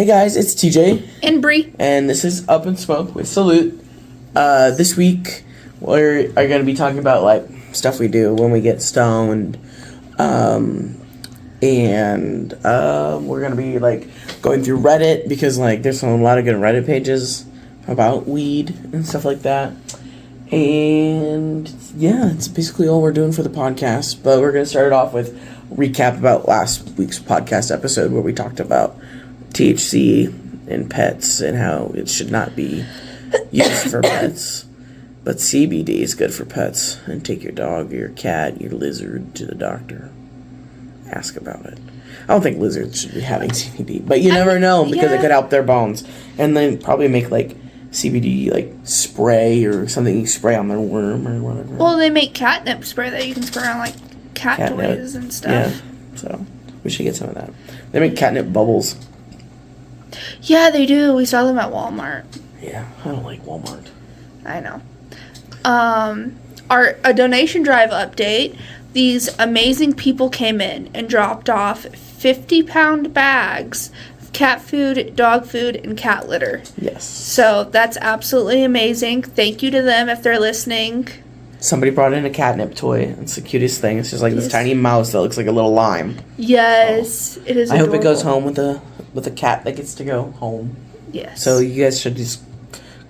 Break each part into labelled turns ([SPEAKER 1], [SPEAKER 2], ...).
[SPEAKER 1] Hey guys, it's TJ.
[SPEAKER 2] And Bree.
[SPEAKER 1] And this is Up in Smoke with Salute. This week we're going to be talking about like stuff we do when we get stoned. And we're going to be like going through Reddit because like there's a lot of good Reddit pages about weed and stuff like that. And yeah, it's basically all we're doing for the podcast. But we're going to start it off with a recap about last week's podcast episode where we talked about THC in pets and how it should not be used for pets. But CBD is good for pets. And take your dog, your cat, your lizard to the doctor. Ask about it. I don't think lizards should be having CBD, but you never know because it could help their bones. And then probably make like CBD like spray or something you spray on their worm or whatever.
[SPEAKER 2] Well, they make catnip spray that you can spray on like cat toys and stuff.
[SPEAKER 1] Yeah, so we should get some of that. They make catnip bubbles.
[SPEAKER 2] Yeah, they do. We saw them at Walmart.
[SPEAKER 1] Yeah, I don't like Walmart.
[SPEAKER 2] I know. A donation drive update. These amazing people came in and dropped off 50-pound bags of cat food, dog food, and cat litter.
[SPEAKER 1] Yes.
[SPEAKER 2] So that's absolutely amazing. Thank you to them if they're listening.
[SPEAKER 1] Somebody brought in a catnip toy. It's the cutest thing. It's just like this tiny mouse that looks like a little lime.
[SPEAKER 2] Yes, it is adorable.
[SPEAKER 1] I hope it goes home with a cat that gets to go home.
[SPEAKER 2] Yes.
[SPEAKER 1] So you guys should just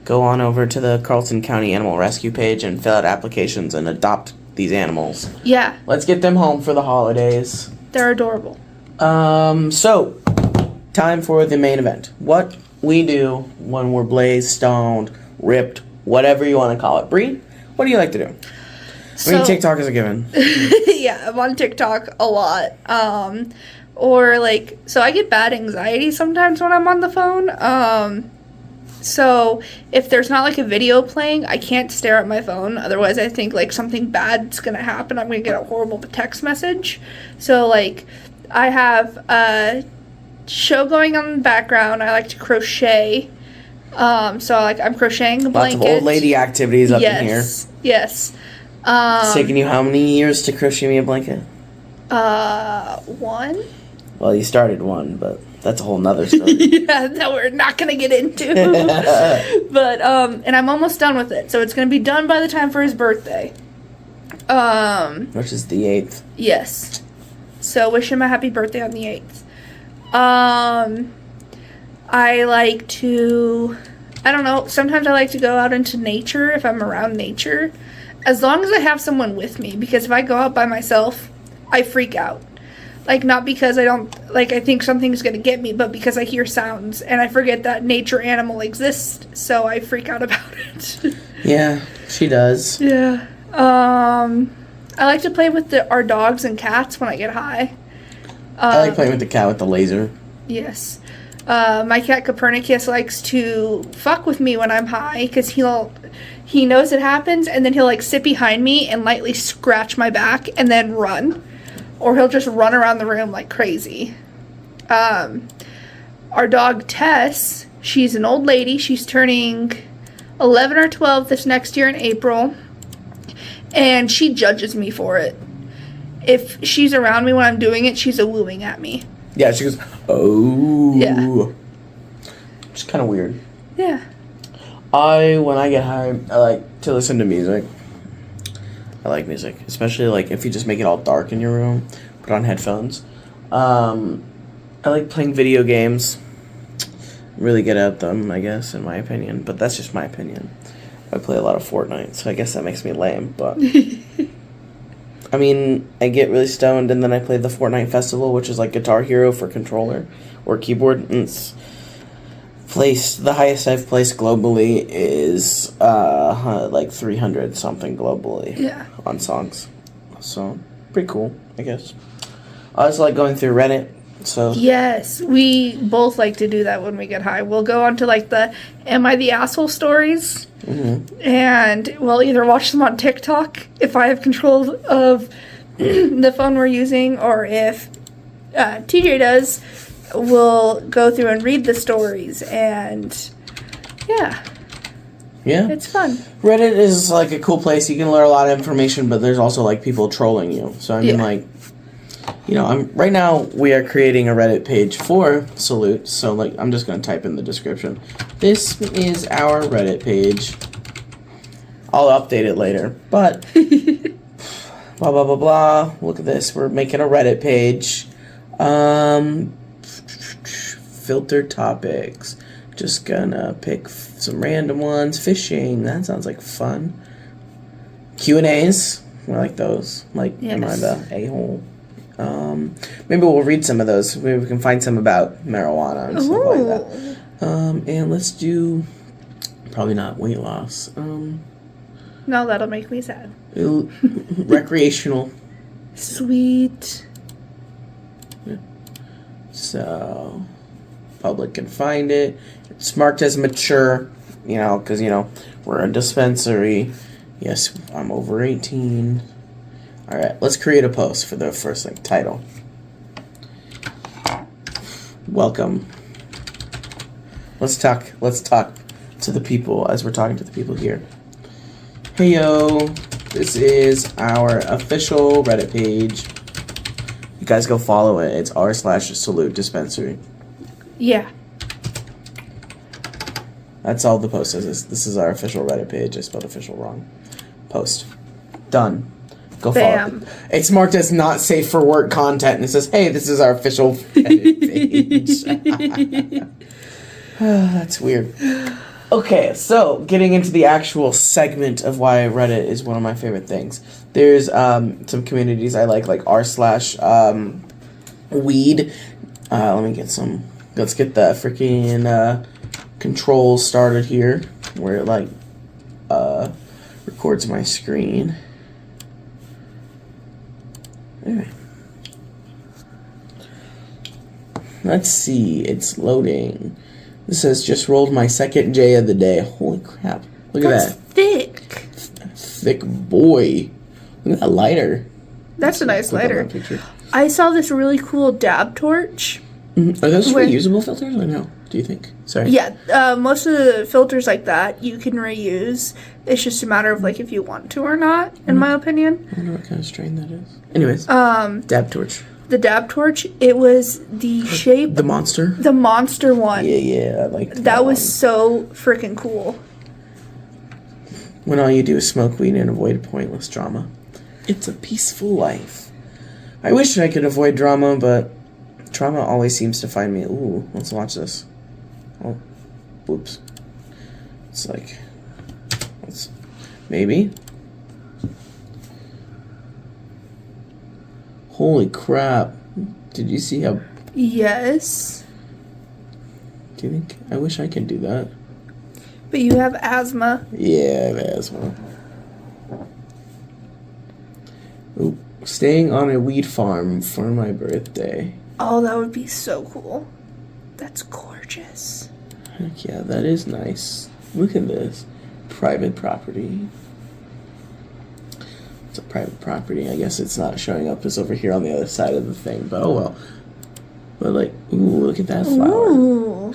[SPEAKER 1] go on over to the Carlton County Animal Rescue page and fill out applications and adopt these animals.
[SPEAKER 2] Yeah.
[SPEAKER 1] Let's get them home for the holidays.
[SPEAKER 2] They're adorable.
[SPEAKER 1] So, time for the main event. What we do when we're blazed, stoned, ripped, whatever you want to call it. Bree, what do you like to do? I mean, TikTok is a given.
[SPEAKER 2] Yeah, I'm on TikTok a lot. Or like, so I get bad anxiety sometimes when I'm on the phone. So if there's not like a video playing, I can't stare at my phone. Otherwise, I think like something bad's gonna happen. I'm gonna get a horrible text message. So like, I have a show going on in the background. I like to crochet. So like I'm crocheting a blanket.
[SPEAKER 1] Lots of old lady activities up in here.
[SPEAKER 2] Yes.
[SPEAKER 1] It's taken you how many years to crochet me a blanket?
[SPEAKER 2] 1.
[SPEAKER 1] Well, you started one, but that's a whole nother story.
[SPEAKER 2] Yeah, that we're not going to get into. But, and I'm almost done with it. So it's going to be done by the time for his birthday.
[SPEAKER 1] Which is the 8th.
[SPEAKER 2] Yes. So wish him a happy birthday on the 8th. I like to, I don't know, sometimes I like to go out into nature if I'm around nature. As long as I have someone with me. Because if I go out by myself, I freak out. Like, not because I think something's going to get me, but because I hear sounds, and I forget that nature animal exists, so I freak out about it.
[SPEAKER 1] Yeah, she does.
[SPEAKER 2] Yeah. I like to play with our dogs and cats when I get high.
[SPEAKER 1] I like playing with the cat with the laser.
[SPEAKER 2] Yes. My cat Copernicus likes to fuck with me when I'm high, because he knows it happens, and then he'll, like, sit behind me and lightly scratch my back, and then run. Or he'll just run around the room like crazy. Our dog Tess, she's an old lady. She's turning 11 or 12 this next year in April. And she judges me for it. If she's around me when I'm doing it, she's a-wooing at me.
[SPEAKER 1] Yeah, she goes, oh.
[SPEAKER 2] Yeah.
[SPEAKER 1] It's kind of weird.
[SPEAKER 2] Yeah.
[SPEAKER 1] When I get high, I like to listen to music. I like music, especially like if you just make it all dark in your room, put on headphones. I like playing video games. Really good at them, I guess, in my opinion. But that's just my opinion. I play a lot of Fortnite, so I guess that makes me lame. But I mean, I get really stoned, and then I play the Fortnite Festival, which is like Guitar Hero for controller or keyboard. And it's the highest I've placed globally is like 300 something globally on songs. So pretty cool, I guess. I also like going through Reddit. So
[SPEAKER 2] yes, we both like to do that when we get high. We'll go on to like the "Am I the Asshole" stories, and we'll either watch them on TikTok if I have control of the phone we're using, or if TJ does. We'll go through and read the stories, and yeah, it's fun.
[SPEAKER 1] Reddit is like a cool place. You can learn a lot of information, but there's also like people trolling you. So I mean, like, right now we are creating a Reddit page for Salute. So like, I'm just gonna type in the description. This is our Reddit page. I'll update it later, but blah blah blah blah. Look at this. We're making a Reddit page. Filter topics. Just gonna pick some random ones. Fishing. That sounds like fun. Q&As. We like those. Like,
[SPEAKER 2] yes.
[SPEAKER 1] Am I the a-hole? Maybe we'll read some of those. Maybe we can find some about marijuana and stuff like that. And let's do probably not weight loss.
[SPEAKER 2] No, that'll make me sad.
[SPEAKER 1] Recreational.
[SPEAKER 2] Sweet.
[SPEAKER 1] Yeah. So public can find it. It's marked as mature, because we're a dispensary. Yes, I'm over 18. All right, let's create a post for the first title. Welcome. Let's talk to the people as we're talking to the people here. Hey yo, this is our official Reddit page. You guys go follow it. It's r/salutedispensary.
[SPEAKER 2] Yeah.
[SPEAKER 1] That's all the post is. This is our official Reddit page. I spelled official wrong. Post. Done. Go follow it. It's marked as not safe for work content, and it says, hey, this is our official Reddit page. That's weird. Okay, so getting into the actual segment of why Reddit is one of my favorite things. There's some communities I like r/weed. Let me get some. Let's get the freaking controls started here, where it records my screen. Anyway. Let's see, it's loading. This says, just rolled my second J of the day. Holy crap. Look
[SPEAKER 2] That's
[SPEAKER 1] at that.
[SPEAKER 2] thick.
[SPEAKER 1] Thick boy. Look at that lighter.
[SPEAKER 2] That's a nice lighter. I saw this really cool dab torch.
[SPEAKER 1] Mm-hmm. Are those reusable filters or no? Do you think? Sorry.
[SPEAKER 2] Yeah, most of the filters like that you can reuse. It's just a matter of if you want to or not, in my opinion.
[SPEAKER 1] I wonder what kind of strain that is. Anyways, dab torch.
[SPEAKER 2] The dab torch, it was the shape...
[SPEAKER 1] The monster?
[SPEAKER 2] The monster one.
[SPEAKER 1] Yeah, I like
[SPEAKER 2] that was so freaking cool.
[SPEAKER 1] When all you do is smoke weed and avoid pointless drama. It's a peaceful life. I wish I could avoid drama, but drama always seems to find me. Ooh, let's watch this. Oh, whoops. It's maybe. Holy crap. Did you see how...
[SPEAKER 2] Yes.
[SPEAKER 1] Do you think... I wish I could do that.
[SPEAKER 2] But you have asthma.
[SPEAKER 1] Yeah, I have asthma. Ooh, staying on a weed farm for my birthday.
[SPEAKER 2] Oh, that would be so cool. That's gorgeous.
[SPEAKER 1] Heck yeah, that is nice. Look at this. Private property. It's a private property. I guess it's not showing up as over here on the other side of the thing, but oh well. But ooh, look at that flower.
[SPEAKER 2] Ooh.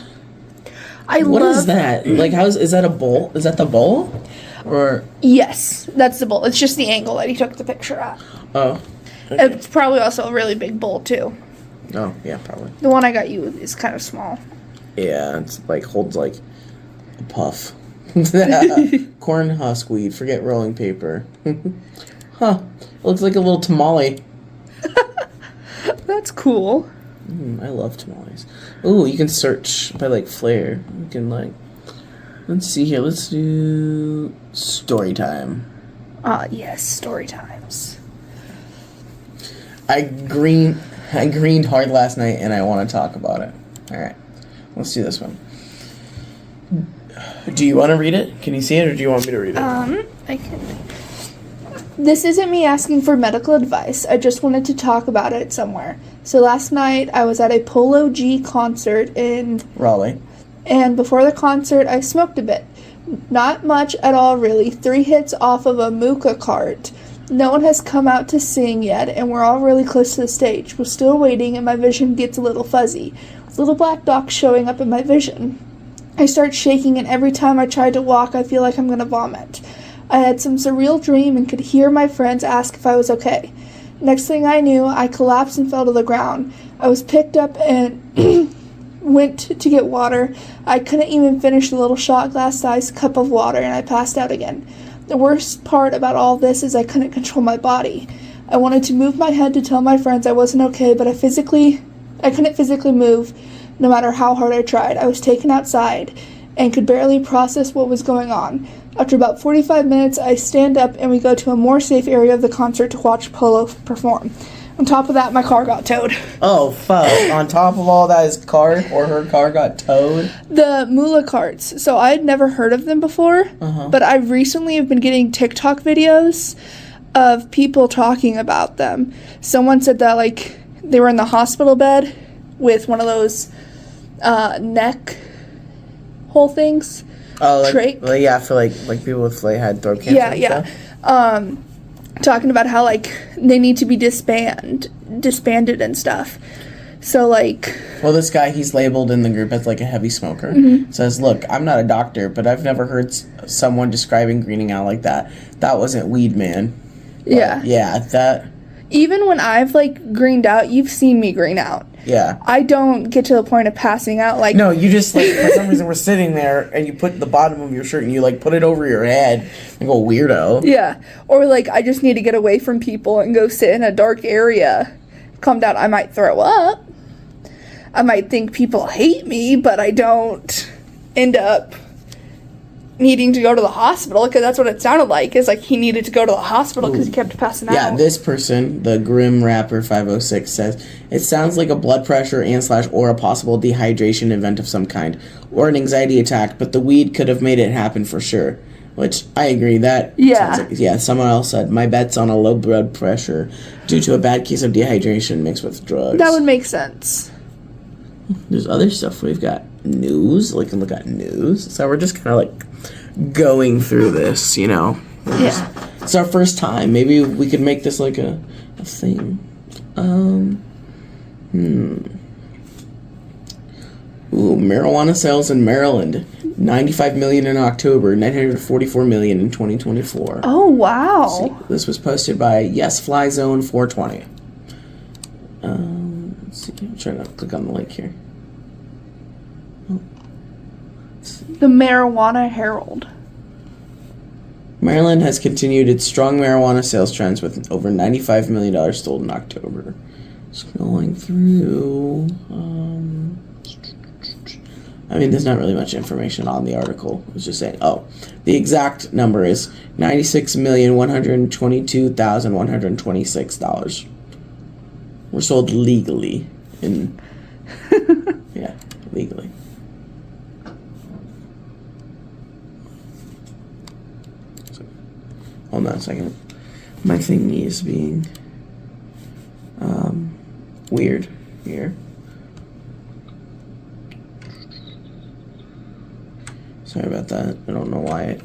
[SPEAKER 1] What is that? Is that a bowl? Is that the bowl? Or
[SPEAKER 2] yes, that's the bowl. It's just the angle that he took the picture at.
[SPEAKER 1] Oh. Okay.
[SPEAKER 2] It's probably also a really big bowl too.
[SPEAKER 1] Oh, yeah, probably.
[SPEAKER 2] The one I got you is kind of small.
[SPEAKER 1] Yeah, it's holds a puff. Corn husk weed. Forget rolling paper. Huh. It looks like a little tamale.
[SPEAKER 2] That's cool.
[SPEAKER 1] I love tamales. Ooh, you can search by flair. You can let's see here. Let's do story time.
[SPEAKER 2] Yes, story times.
[SPEAKER 1] I greened hard last night and I want to talk about it. All right. Let's do this one. Do you want to read it? Can you see it or do you want me to read it?
[SPEAKER 2] I can. This isn't me asking for medical advice. I just wanted to talk about it somewhere. So last night I was at a Polo G concert in
[SPEAKER 1] Raleigh.
[SPEAKER 2] And before the concert I smoked a bit. Not much at all really. 3 hits off of a Mooka cart. No one has come out to sing yet and we're all really close to the stage. We're still waiting and my vision gets a little fuzzy. With little black dots showing up in my vision. I start shaking and every time I try to walk I feel like I'm going to vomit. I had some surreal dream and could hear my friends ask if I was okay. Next thing I knew, I collapsed and fell to the ground. I was picked up and went to get water. I couldn't even finish the little shot glass-sized cup of water, and I passed out again. The worst part about all this is I couldn't control my body. I wanted to move my head to tell my friends I wasn't okay, but I couldn't physically move no matter how hard I tried. I was taken outside and could barely process what was going on. After about 45 minutes, I stand up and we go to a more safe area of the concert to watch Polo perform. On top of that, my car got towed.
[SPEAKER 1] Oh, fuck. On top of all that, his car or her car got towed?
[SPEAKER 2] The Moolah carts. So I had never heard of them before, but I recently have been getting TikTok videos of people talking about them. Someone said that, like, they were in the hospital bed with one of those neck hole things.
[SPEAKER 1] Oh, like yeah, for like people with had throat cancer.
[SPEAKER 2] Yeah. Talking about how like they need to be disbanded and stuff. So like,
[SPEAKER 1] well, this guy, he's labeled in the group as like a heavy smoker. Says, look, I'm not a doctor, but I've never heard someone describing greening out like that. That wasn't weed, man. But, yeah, that.
[SPEAKER 2] Even when I've like greened out, you've seen me green out.
[SPEAKER 1] Yeah.
[SPEAKER 2] I don't get to the point of passing out. Like,
[SPEAKER 1] no, you just like for some reason we're sitting there and you put the bottom of your shirt and you like put it over your head like a weirdo.
[SPEAKER 2] Yeah. Or like I just need to get away from people and go sit in a dark area. Calm down. I might throw up. I might think people hate me, but I don't end up needing to go to the hospital, because that's what it sounded like, is like he needed to go to the hospital because he kept passing out.
[SPEAKER 1] Yeah, this person, the Grim Rapper 506, says, it sounds like a blood pressure and/, or a possible dehydration event of some kind, or an anxiety attack, but the weed could have made it happen for sure. Which, I agree, that sounds like, yeah, someone else said, my bet's on a low blood pressure due to a bad case of dehydration mixed with drugs.
[SPEAKER 2] That would make sense.
[SPEAKER 1] There's other stuff. We've got news. We can look at news. So we're just kind of like going through this, you know. It's our first time. Maybe we could make this like a thing. Ooh, marijuana sales in Maryland. 95 million in October, 944 million in 2024.
[SPEAKER 2] Oh, wow.
[SPEAKER 1] See, this was posted by Yes Fly Zone 420. Let's see. I'm trying to click on the link here.
[SPEAKER 2] The Marijuana Herald.
[SPEAKER 1] Maryland has continued its strong marijuana sales trends with over $95 million sold in October. Scrolling through. I mean, there's not really much information on the article. It was just saying, the exact number is $96,122,126. Were sold legally in, legally. So, hold on a second. My thingy is being weird here. Sorry about that. I don't know why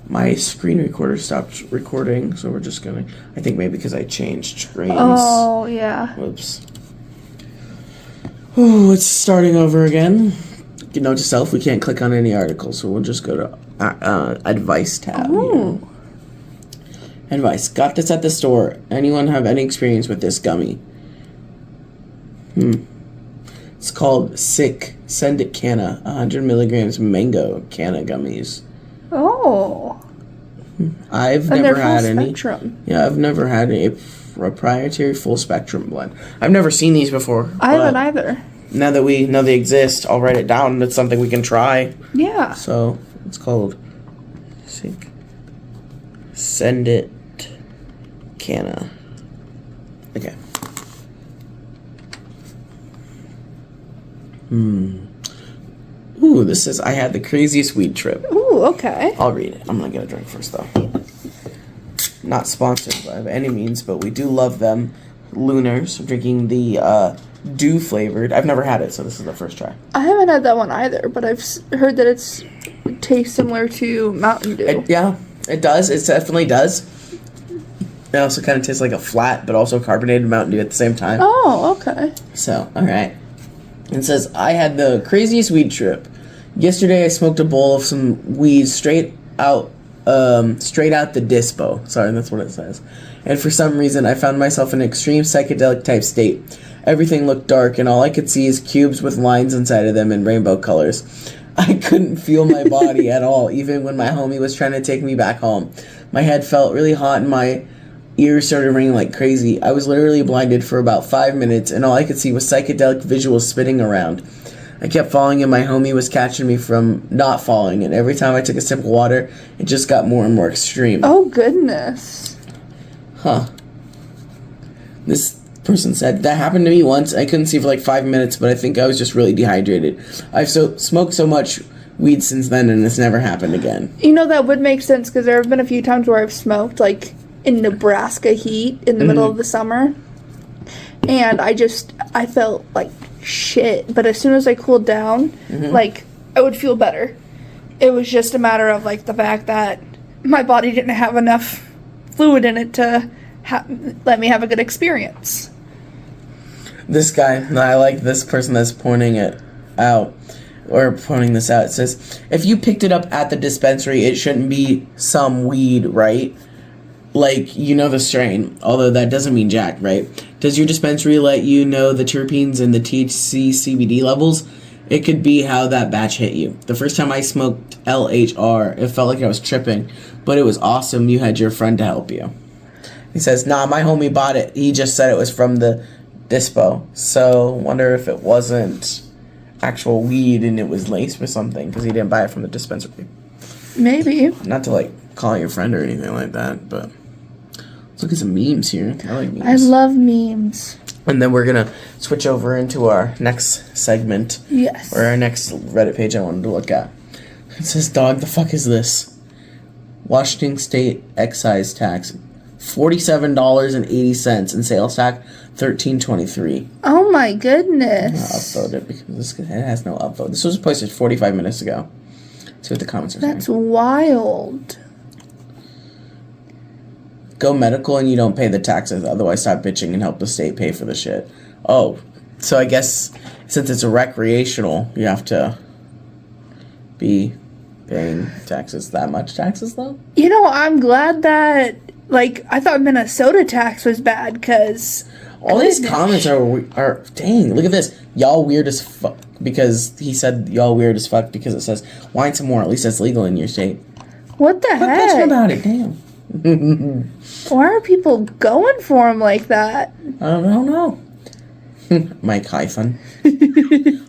[SPEAKER 1] my screen recorder stopped recording, so we're just gonna, I think maybe because I changed screens.
[SPEAKER 2] Oh, yeah.
[SPEAKER 1] Whoops. Oh, it's starting over again. You note to self, we can't click on any articles, so we'll just go to advice tab.
[SPEAKER 2] Ooh.
[SPEAKER 1] Advice. Got this at the store. Anyone have any experience with this gummy? It's called Sick. Send it Canna. 100 milligrams mango Canna gummies.
[SPEAKER 2] Oh.
[SPEAKER 1] I've never had any.
[SPEAKER 2] Spectrum.
[SPEAKER 1] Yeah, I've never had a proprietary full spectrum blend. I've never seen these before.
[SPEAKER 2] I haven't either.
[SPEAKER 1] Now that we know they exist, I'll write it down. It's something we can try.
[SPEAKER 2] Yeah.
[SPEAKER 1] So it's called Sick. Send it Canna. Okay. Ooh, this says I had the craziest weed trip.
[SPEAKER 2] Ooh, okay.
[SPEAKER 1] I'll read it. I'm gonna get a drink first, though. Not sponsored by any means, but we do love them. Lunars. I'm drinking the dew flavored. I've never had it, so this is the first try.
[SPEAKER 2] I haven't had that one either, but I've heard that it tastes similar to Mountain Dew.
[SPEAKER 1] It does. It definitely does. It also kind of tastes like a flat, but also carbonated Mountain Dew at the same time.
[SPEAKER 2] Oh, okay.
[SPEAKER 1] So, alright. It says, I had the craziest weed trip. Yesterday I smoked a bowl of some weed straight out the dispo. Sorry, that's what it says. and for some reason I found myself in an extreme psychedelic type state. Everything looked dark, and all I could see is cubes with lines inside of them in rainbow colors. I couldn't feel my body at all, even when my homie was trying to take me back home. My head felt really hot, and my ears started ringing like crazy. I was literally blinded for about 5 minutes, and all I could see was psychedelic visuals spinning around. I kept falling, and my homie was catching me from not falling, and every time I took a sip of water, it just got more and more extreme.
[SPEAKER 2] Oh, goodness.
[SPEAKER 1] Huh. This person said, that happened to me once. I couldn't see for like 5 minutes, but I think I was just really dehydrated. I've smoked so much weed since then, and it's never happened again.
[SPEAKER 2] You know, that would make sense, because there have been a few times where I've smoked, like, in Nebraska heat in the middle of the summer, and I felt like shit, but as soon as I cooled down, like, I would feel better. It was just a matter of, like, the fact that my body didn't have enough fluid in it to let me have a good experience.
[SPEAKER 1] This guy, I like this person that's pointing it out, or pointing this out. It says, if you picked it up at the dispensary, it shouldn't be some weed, right? Like, you know the strain, although that doesn't mean jack, right? Does your dispensary let you know the terpenes and the THC CBD levels? It could be how that batch hit you. The first time I smoked LHR, it felt like I was tripping, but it was awesome you had your friend to help you. He says, nah, my homie bought it. He just said it was from the dispo. So, wonder if it wasn't actual weed and it was laced with something, because he didn't buy it from the dispensary.
[SPEAKER 2] Maybe.
[SPEAKER 1] Not to, like, call your friend or anything like that, but let's look at some memes here. I like memes.
[SPEAKER 2] I love memes.
[SPEAKER 1] And then we're going to switch over into our next segment.
[SPEAKER 2] Yes.
[SPEAKER 1] Or our next Reddit page I wanted to look at. It says, dog, the fuck is this? Washington State excise tax, $47.80, and sales tax, $13.23.
[SPEAKER 2] Oh my goodness.
[SPEAKER 1] I'll upvote it because it has no upvote. This was posted 45 minutes ago. Let's see what the comments are saying.
[SPEAKER 2] That's wild.
[SPEAKER 1] Go medical and you don't pay the taxes. Otherwise, stop bitching and help the state pay for the shit. Oh, so I guess since it's a recreational, you have to be paying taxes. That much taxes, though?
[SPEAKER 2] You know, I'm glad that, like, I thought Minnesota tax was bad, because
[SPEAKER 1] all these comments are dang, look at this. Y'all weird as fuck. Because he said y'all weird as fuck because it says, whine some more. At least that's legal in your state.
[SPEAKER 2] What the
[SPEAKER 1] Quit
[SPEAKER 2] heck?
[SPEAKER 1] bitching about it, damn.
[SPEAKER 2] Why are people going for him like that?
[SPEAKER 1] I don't know. Mike Hyphen.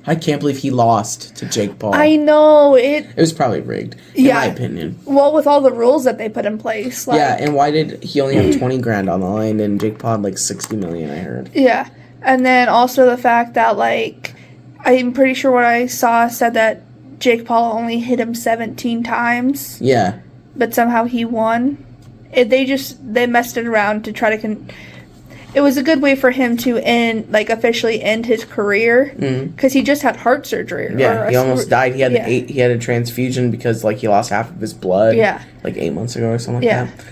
[SPEAKER 1] I can't believe he lost to Jake Paul.
[SPEAKER 2] I know it.
[SPEAKER 1] It was probably rigged, in my opinion.
[SPEAKER 2] Well, with all the rules that they put in place. Like,
[SPEAKER 1] yeah, and why did he only have 20 grand on the line and Jake Paul had like 60 million, I heard.
[SPEAKER 2] Yeah, and then also the fact that, like, I'm pretty sure what I saw said that Jake Paul only hit him 17 times.
[SPEAKER 1] Yeah.
[SPEAKER 2] But somehow he won. They messed it around to try to it was a good way for him to officially end his career, because he just had heart surgery.
[SPEAKER 1] Yeah, he almost died. He had he had a transfusion because, like, he lost half of his blood.
[SPEAKER 2] Yeah.
[SPEAKER 1] Like 8 months ago or something like that.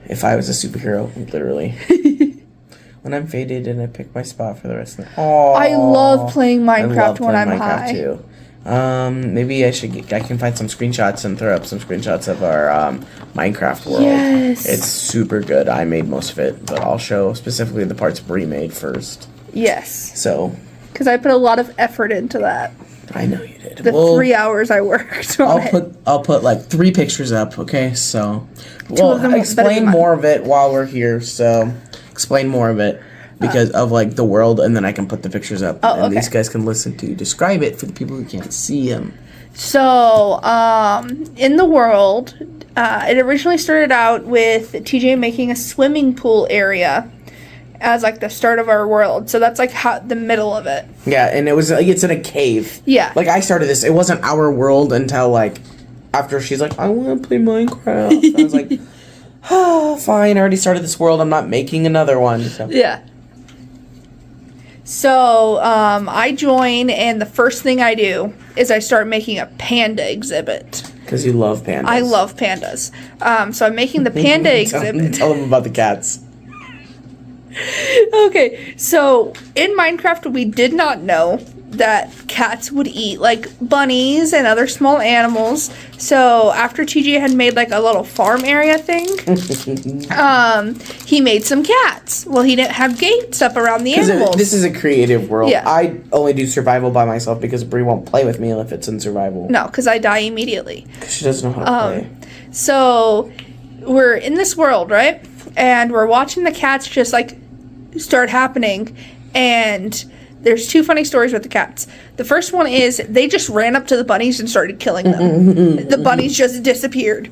[SPEAKER 1] If I was a superhero, literally. When I'm faded and I pick my spot for the rest of the... Oh,
[SPEAKER 2] I love playing Minecraft when I'm high.
[SPEAKER 1] Too. Maybe I can find some screenshots and throw up some screenshots of our Minecraft world.
[SPEAKER 2] Yes.
[SPEAKER 1] It's super good. I made most of it, but I'll show specifically the parts Bree made first.
[SPEAKER 2] Yes.
[SPEAKER 1] So.
[SPEAKER 2] Because I put a lot of effort into that.
[SPEAKER 1] I know you did.
[SPEAKER 2] The 3 hours I worked on it.
[SPEAKER 1] I'll put like 3 pictures up, okay? So,
[SPEAKER 2] I'll
[SPEAKER 1] explain more of it while we're here. So, explain more of it because of like the world, and then I can put the pictures up, and these guys can listen to describe it for the people who can't see them.
[SPEAKER 2] So, in the world, it originally started out with TJ making a swimming pool area as like the start of our world. So that's like the middle of it.
[SPEAKER 1] Yeah, and it's in a cave.
[SPEAKER 2] Yeah.
[SPEAKER 1] Like I started this. It wasn't our world until like after she's like, I want to play Minecraft. I was like, fine. I already started this world. I'm not making another one. So.
[SPEAKER 2] Yeah. So I join, and the first thing I do is I start making a panda exhibit.
[SPEAKER 1] Because you love pandas.
[SPEAKER 2] I love pandas. So I'm making the panda exhibit.
[SPEAKER 1] Tell them about the cats.
[SPEAKER 2] Okay, so in Minecraft, we did not know that cats would eat, like bunnies and other small animals. So after TJ had made like a little farm area thing, he made some cats. Well, he didn't have gates up around the animals.
[SPEAKER 1] This is a creative world.
[SPEAKER 2] Yeah.
[SPEAKER 1] I only do survival by myself because Brie won't play with me if it's in survival.
[SPEAKER 2] No, because I die immediately.
[SPEAKER 1] Because she doesn't know how to play.
[SPEAKER 2] So we're in this world, right? And we're watching the cats just like start happening. And there's 2 funny stories with the cats. The first one is they just ran up to the bunnies and started killing them. The bunnies just disappeared.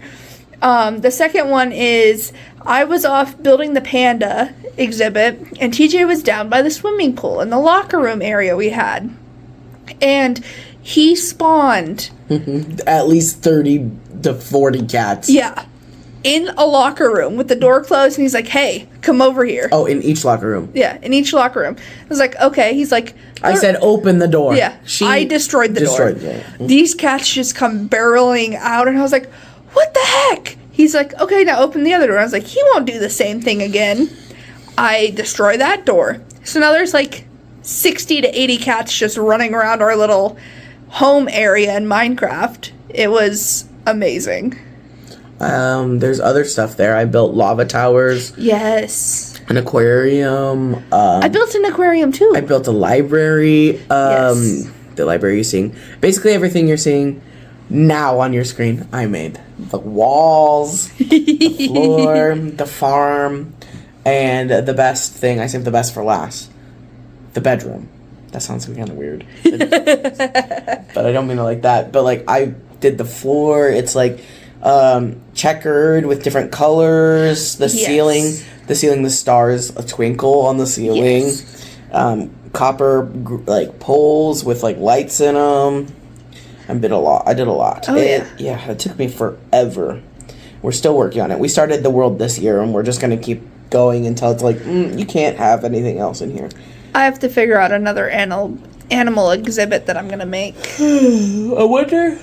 [SPEAKER 2] The second one is I was off building the panda exhibit, and TJ was down by the swimming pool in the locker room area we had. And he spawned
[SPEAKER 1] at least 30 to 40 cats.
[SPEAKER 2] Yeah. In a locker room with the door closed, and he's like, hey, come over here.
[SPEAKER 1] Oh, in each locker room.
[SPEAKER 2] Yeah, in each locker room. I was like, okay. He's like,
[SPEAKER 1] I said open the door.
[SPEAKER 2] Yeah, I destroyed the door. These cats just come barreling out, and I was like, what the heck? He's like, okay, now open the other door. I was like, he won't do the same thing again. I destroy that door. So now there's like 60 to 80 cats just running around our little home area in Minecraft. It was amazing.
[SPEAKER 1] There's other stuff there. I built lava towers.
[SPEAKER 2] Yes.
[SPEAKER 1] An aquarium.
[SPEAKER 2] I built an aquarium too.
[SPEAKER 1] I built a library.
[SPEAKER 2] Yes.
[SPEAKER 1] The library you're seeing. Basically everything you're seeing now on your screen, I made. The walls, the floor, the farm, and the best thing, I saved the best for last. The bedroom. That sounds kind of weird. But I don't mean it like that. But like I did the floor. It's like checkered with different colors. The ceiling, the stars a twinkle on the ceiling. Yes. Copper like poles with like lights in them. I did a lot.
[SPEAKER 2] Oh,
[SPEAKER 1] it took me forever. We're still working on it. We started the world this year, and we're just gonna keep going until it's like you can't have anything else in here.
[SPEAKER 2] I have to figure out another animal exhibit that I'm gonna make.
[SPEAKER 1] I wonder.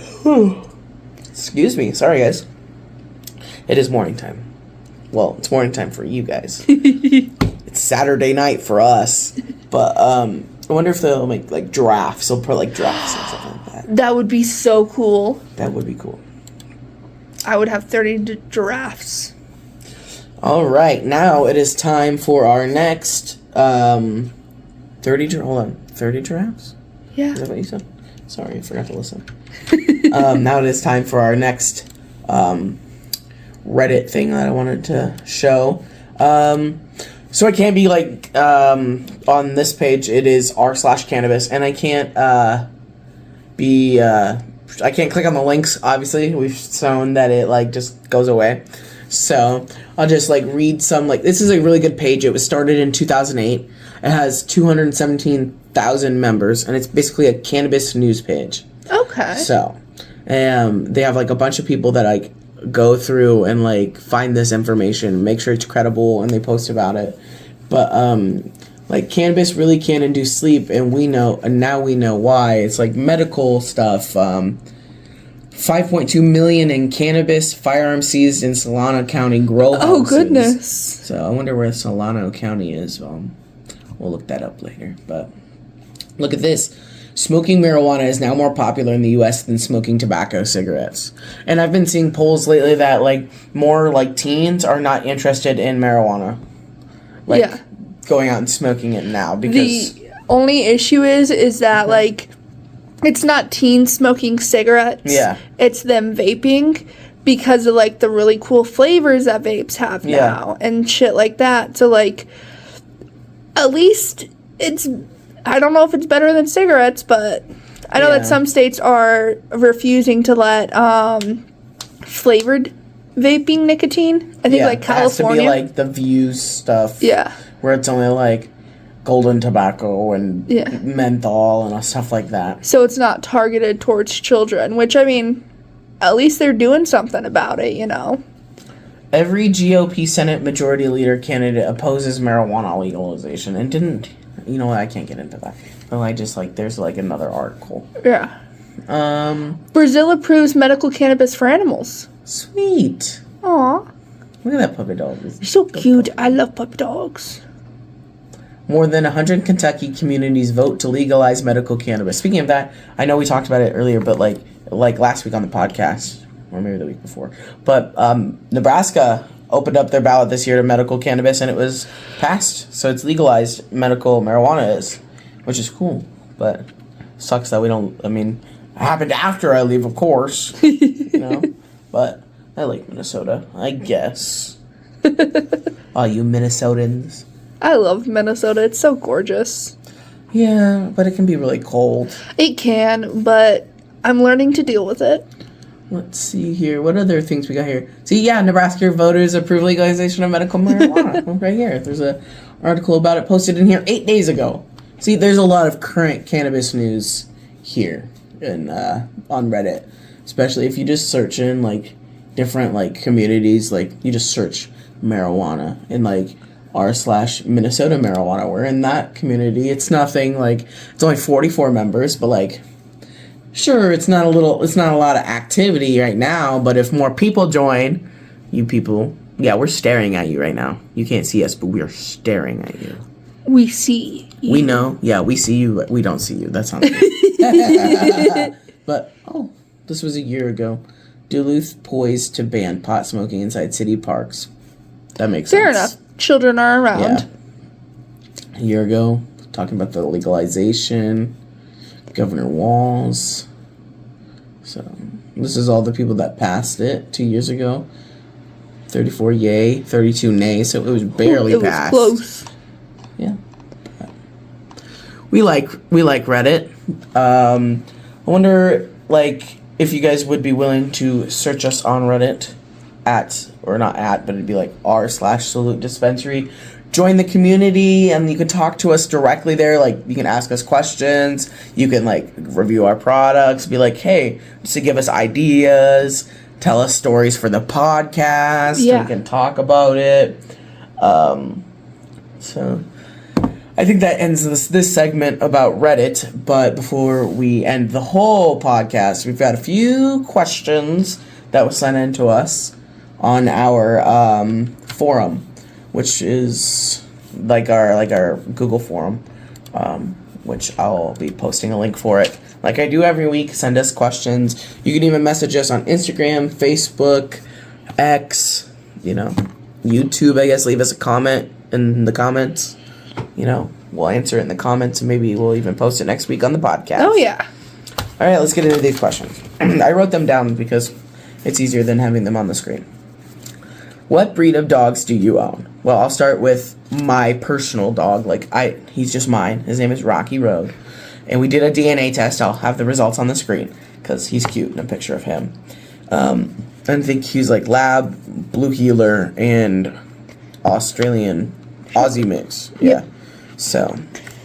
[SPEAKER 1] Excuse me. Sorry, guys. It is morning time. Well, it's morning time for you guys. It's Saturday night for us. But I wonder if they'll make like giraffes. They'll put like giraffes and stuff like that.
[SPEAKER 2] That would be so cool.
[SPEAKER 1] That would be cool.
[SPEAKER 2] I would have 30 giraffes.
[SPEAKER 1] All right, now it is time for our next 30 giraffes?
[SPEAKER 2] Yeah.
[SPEAKER 1] Is that what you said? Sorry, I forgot to listen. Now it is time for our next Reddit thing that I wanted to show. So I can't be like on this page. It is r/cannabis, and I can't I can't click on the links. Obviously, we've shown that it like just goes away. So I'll just like read some. Like this is a really good page. It was started in 2008. It has 217,000 members, and it's basically a cannabis news page.
[SPEAKER 2] Okay.
[SPEAKER 1] So, they have like a bunch of people that like go through and like find this information, make sure it's credible, and they post about it. But like cannabis really can induce sleep, and now we know why. It's like medical stuff. 5.2 million in cannabis firearms seized in Solano County grow houses.
[SPEAKER 2] Oh goodness!
[SPEAKER 1] So I wonder where Solano County is. We'll look that up later. But look at this. Smoking marijuana is now more popular in the U.S. than smoking tobacco cigarettes. And I've been seeing polls lately that, like, more, like, teens are not interested in marijuana. Like, going out and smoking it now because...
[SPEAKER 2] The only issue is that, like, it's not teens smoking cigarettes.
[SPEAKER 1] Yeah.
[SPEAKER 2] It's them vaping because of, like, the really cool flavors that vapes have now and shit like that. So, like, at least it's... I don't know if it's better than cigarettes, but I know that some states are refusing to let flavored vaping nicotine. I think like California.
[SPEAKER 1] It has to be like the Views stuff.
[SPEAKER 2] Yeah.
[SPEAKER 1] Where it's only like golden tobacco and menthol and stuff like that.
[SPEAKER 2] So it's not targeted towards children, which I mean, at least they're doing something about it, you know.
[SPEAKER 1] Every GOP Senate Majority Leader candidate opposes marijuana legalization and didn't... You know what? I can't get into that. But I just like there's like another article.
[SPEAKER 2] Yeah. Brazil approves medical cannabis for animals.
[SPEAKER 1] Sweet.
[SPEAKER 2] Aw.
[SPEAKER 1] Look at that puppy dog.
[SPEAKER 2] So cute. I love puppy dogs.
[SPEAKER 1] More than 100 Kentucky communities vote to legalize medical cannabis. Speaking of that, I know we talked about it earlier, but like last week on the podcast, or maybe the week before. But Nebraska opened up their ballot this year to medical cannabis, and it was passed. So it's legalized. Medical marijuana is, which is cool. But sucks that we don't. I mean, it happened after I leave, of course. But I like Minnesota, I guess. Oh, you Minnesotans.
[SPEAKER 2] I love Minnesota. It's so gorgeous.
[SPEAKER 1] Yeah, but it can be really cold.
[SPEAKER 2] It can, but I'm learning to deal with it.
[SPEAKER 1] Let's see here. What other things we got here? See, yeah, Nebraska voters approve legalization of medical marijuana. Right here. There's an article about it posted in here 8 days ago. See, there's a lot of current cannabis news here on Reddit. Especially if you just search in, like, different, like, communities. Like, you just search marijuana in, like, r/Minnesota marijuana. We're in that community. It's nothing, like, it's only 44 members, but, like, sure, it's not a lot of activity right now, but if more people join, you people, yeah, we're staring at you right now. You can't see us, but we are staring at you.
[SPEAKER 2] We see you.
[SPEAKER 1] We know. Yeah, we see you. We don't see you. That sounds good. But, this was a year ago. Duluth poised to ban pot smoking inside city parks. That makes sense.
[SPEAKER 2] Fair enough. Children are around.
[SPEAKER 1] Yeah. A year ago, talking about the legalization. Governor Walz. So, this is all the people that passed it 2 years ago. 34 yay, 32 nay, so it was barely passed.
[SPEAKER 2] It was close.
[SPEAKER 1] Yeah. We like Reddit. I wonder, like, if you guys would be willing to search us on Reddit but it'd be like r/salutedispensary. Join the community, and you can talk to us directly there. Like, you can ask us questions. You can, like, review our products. Be like, hey, just to give us ideas. Tell us stories for the podcast.
[SPEAKER 2] Yeah.
[SPEAKER 1] We can talk about it. So, I think that ends this segment about Reddit. But before we end the whole podcast, we've got a few questions that was sent in to us on our forum, which is like our Google forum, which I'll be posting a link for it. Like I do every week, send us questions. You can even message us on Instagram, Facebook, X, YouTube, I guess. Leave us a comment in the comments. We'll answer it in the comments, and maybe we'll even post it next week on the podcast.
[SPEAKER 2] Oh, yeah.
[SPEAKER 1] All right, let's get into these questions. I wrote them down because it's easier than having them on the screen. What breed of dogs do you own? Well, I'll start with my personal dog. He's just mine. His name is Rocky Road. And we did a DNA test. I'll have the results on the screen because he's cute in a picture of him. I think he's like Lab, Blue Heeler, and Australian Aussie mix. Yeah. Yep. So,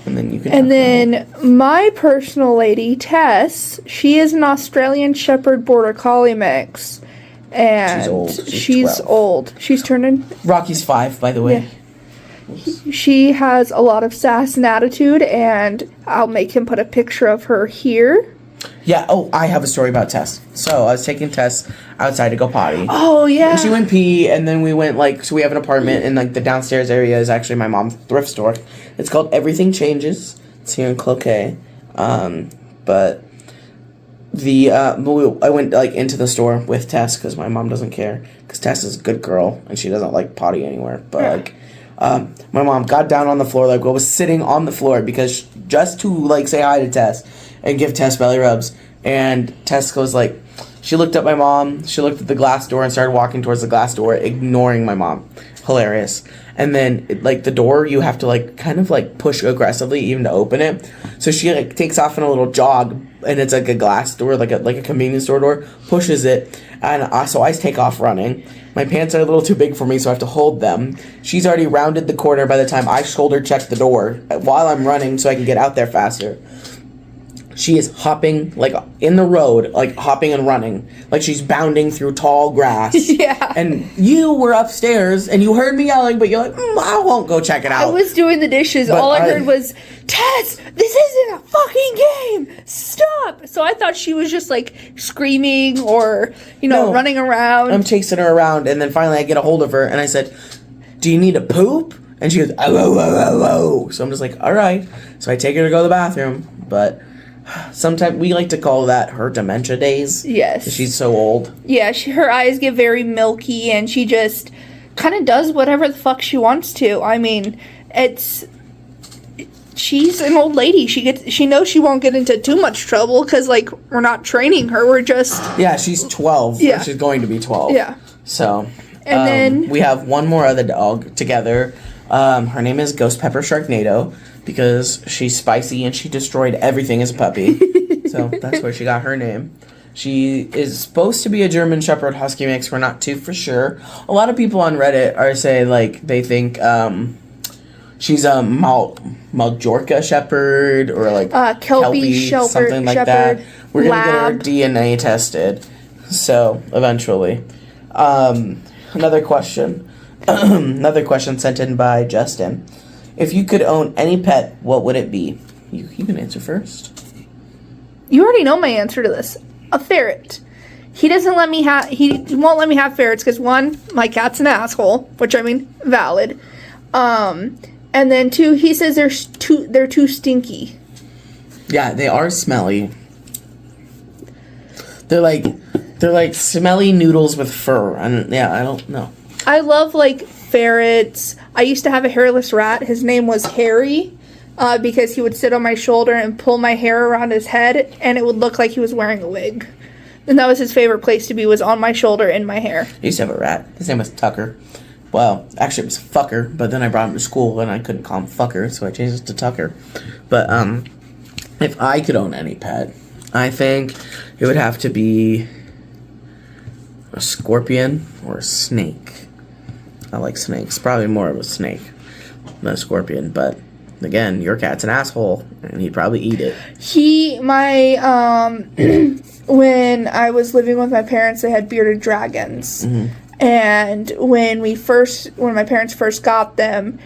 [SPEAKER 1] and then you can.
[SPEAKER 2] And then my personal lady, Tess, she is an Australian Shepherd Border Collie mix. And
[SPEAKER 1] she's old.
[SPEAKER 2] She's old. She's turning.
[SPEAKER 1] Rocky's 5, by the way.
[SPEAKER 2] Yeah. She has a lot of sass and attitude, and I'll make him put a picture of her here.
[SPEAKER 1] Yeah. Oh, I have a story about Tess. So I was taking Tess outside to go potty.
[SPEAKER 2] Oh yeah.
[SPEAKER 1] And she went pee, and then we went so we have an apartment, and the downstairs area is actually my mom's thrift store. It's called Everything Changes. It's here in Cloquet. But I went into the store with Tess because my mom doesn't care because Tess is a good girl and she doesn't like potty anywhere. But my mom got down on the floor, was sitting on the floor because just to say hi to Tess and give Tess belly rubs. And Tess goes she looked at my mom, she looked at the glass door and started walking towards the glass door, ignoring my mom. Hilarious. And then the door, you have to push aggressively even to open it. So she takes off in a little jog, and it's a glass door, like a convenience store door, pushes it, and so I take off running. My pants are a little too big for me, so I have to hold them. She's already rounded the corner by the time I shoulder check the door while I'm running so I can get out there faster. She is hopping, in the road, hopping and running. She's bounding through tall grass.
[SPEAKER 2] Yeah.
[SPEAKER 1] And you were upstairs, and you heard me yelling, but you're I won't go check it out.
[SPEAKER 2] I was doing the dishes. All I heard was, Tess, this isn't a fucking game! Stop! So I thought she was just, screaming or, running around.
[SPEAKER 1] I'm chasing her around, and then finally I get a hold of her, and I said, do you need a poop? And she goes, oh, oh, oh, oh, oh. So I'm just like, all right. So I take her to go to the bathroom. But sometimes we like to call that her dementia days.
[SPEAKER 2] Yes.
[SPEAKER 1] She's so old.
[SPEAKER 2] Yeah, her eyes get very milky, and she just kind of does whatever the fuck she wants to. I mean, she's an old lady. She knows she won't get into too much trouble because, like, we're not training her. We're just...
[SPEAKER 1] Yeah, she's 12.
[SPEAKER 2] Yeah.
[SPEAKER 1] She's going to be 12.
[SPEAKER 2] Yeah.
[SPEAKER 1] So...
[SPEAKER 2] And then...
[SPEAKER 1] We have one more other dog together. Her name is Ghost Pepper Sharknado because she's spicy and she destroyed everything as a puppy. So that's where she got her name. She is supposed to be a German Shepherd Husky mix. We're not too for sure. A lot of people on Reddit are saying, like, they think she's a Majorca Shepherd or, like,
[SPEAKER 2] Kelpie Shepherd,
[SPEAKER 1] something like that. We're going to get her DNA tested. So, eventually. Another question. Another question sent in by Justin. If you could own any pet, what would it be? You can answer first.
[SPEAKER 2] You already know my answer to this. A ferret. He won't let me have ferrets because, one, my cat's an asshole, which I mean, valid. And then 2, he says they're too stinky.
[SPEAKER 1] Yeah, they are smelly. They're like smelly noodles with fur. And yeah, I don't know.
[SPEAKER 2] I love, like, ferrets. I used to have a hairless rat. His name was Harry. Because he would sit on my shoulder and pull my hair around his head, and it would look like he was wearing a wig. And that was his favorite place to be, was on my shoulder in my hair.
[SPEAKER 1] I used to have a rat. His name was Tucker. Well, actually it was Fucker, but then I brought him to school and I couldn't call him Fucker, so I changed it to Tucker. But if I could own any pet, I think it would have to be a scorpion or a snake. I like snakes. Probably more of a snake than a scorpion, but again, your cat's an asshole, and he'd probably eat it.
[SPEAKER 2] When I was living with my parents, they had bearded dragons. Mm-hmm. And when my parents first got them,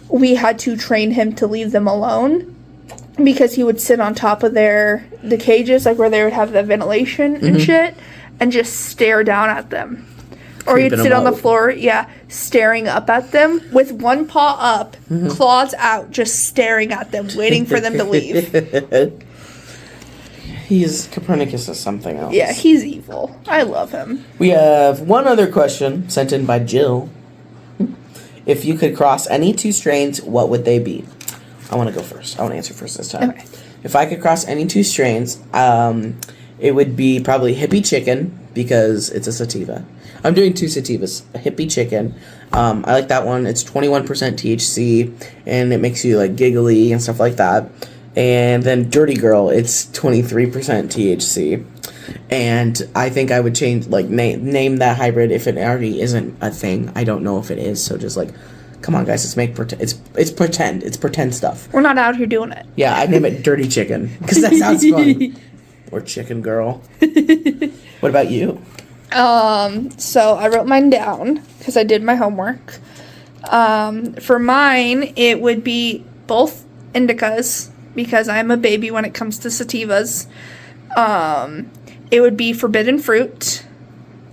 [SPEAKER 2] we had to train him to leave them alone because he would sit on top of the cages, like where they would have the ventilation and shit, and just stare down at them. Or he'd sit on the floor, staring up at them with one paw up, claws out, just staring at them, waiting for them to leave.
[SPEAKER 1] Copernicus is something else.
[SPEAKER 2] Yeah, he's evil. I love him.
[SPEAKER 1] We have one other question sent in by Jill. If you could cross any 2 strains, what would they be? I want to go first. I want to answer first this time. Okay. If I could cross any 2 strains, it would be probably hippie chicken because it's a sativa. I'm doing 2 sativas. A hippie chicken. I like that one. It's 21% THC, and it makes you, like, giggly and stuff like that. And then Dirty Girl, it's 23% THC. And I think I would change, like, name that hybrid if it already isn't a thing. I don't know if it is, so just, like, come on, guys, let's make pretend. It's pretend. It's pretend stuff.
[SPEAKER 2] We're not out here doing it.
[SPEAKER 1] Yeah, I'd name it Dirty Chicken, because that sounds funny. Or Chicken Girl. What about you?
[SPEAKER 2] So I wrote mine down because I did my homework. For mine, it would be both indicas because I'm a baby when it comes to sativas. It would be forbidden fruit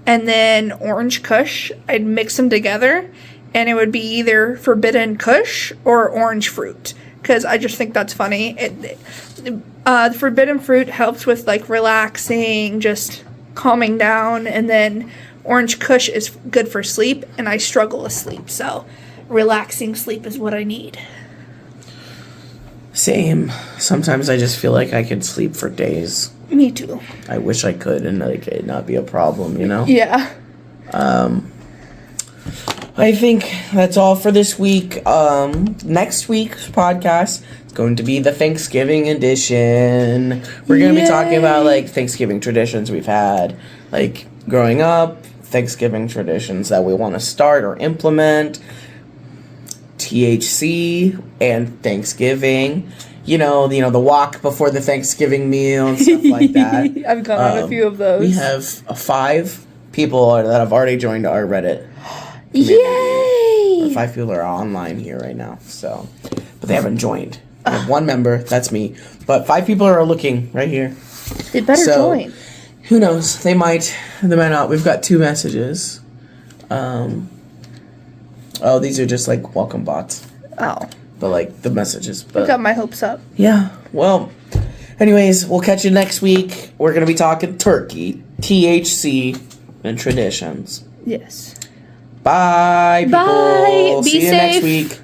[SPEAKER 2] and then orange kush. I'd mix them together and it would be either forbidden kush or orange fruit because I just think that's funny. The forbidden fruit helps with, like, relaxing, just calming down, and then orange kush is good for sleep, and I struggle with sleep, so relaxing sleep is what I need.
[SPEAKER 1] Same. Sometimes I just feel like I could sleep for days.
[SPEAKER 2] Me too.
[SPEAKER 1] I wish I could, and like it not be a problem, you know?
[SPEAKER 2] Yeah.
[SPEAKER 1] I think that's all for this week. Next week's podcast is going to be the Thanksgiving edition. We're going to be talking about, like, Thanksgiving traditions we've had, like, growing up, Thanksgiving traditions that we want to start or implement, THC and Thanksgiving, you know, the walk before the Thanksgiving meal and stuff like that.
[SPEAKER 2] I've gone on a few of those.
[SPEAKER 1] We have 5 people that have already joined our Reddit.
[SPEAKER 2] Yay!
[SPEAKER 1] 5 people are online here right now, so, but they haven't joined. I have 1 member, that's me, but 5 people are looking right here.
[SPEAKER 2] They better join.
[SPEAKER 1] Who knows? They might not. We've got 2 messages. These are just like welcome bots.
[SPEAKER 2] Oh.
[SPEAKER 1] But like the messages.
[SPEAKER 2] I
[SPEAKER 1] But
[SPEAKER 2] got my hopes up.
[SPEAKER 1] yeah. Well, anyways, we'll catch you next week. We're gonna be talking turkey, THC, and traditions.
[SPEAKER 2] Yes.
[SPEAKER 1] Bye, people.
[SPEAKER 2] Bye. Be
[SPEAKER 1] See you
[SPEAKER 2] safe.
[SPEAKER 1] next week.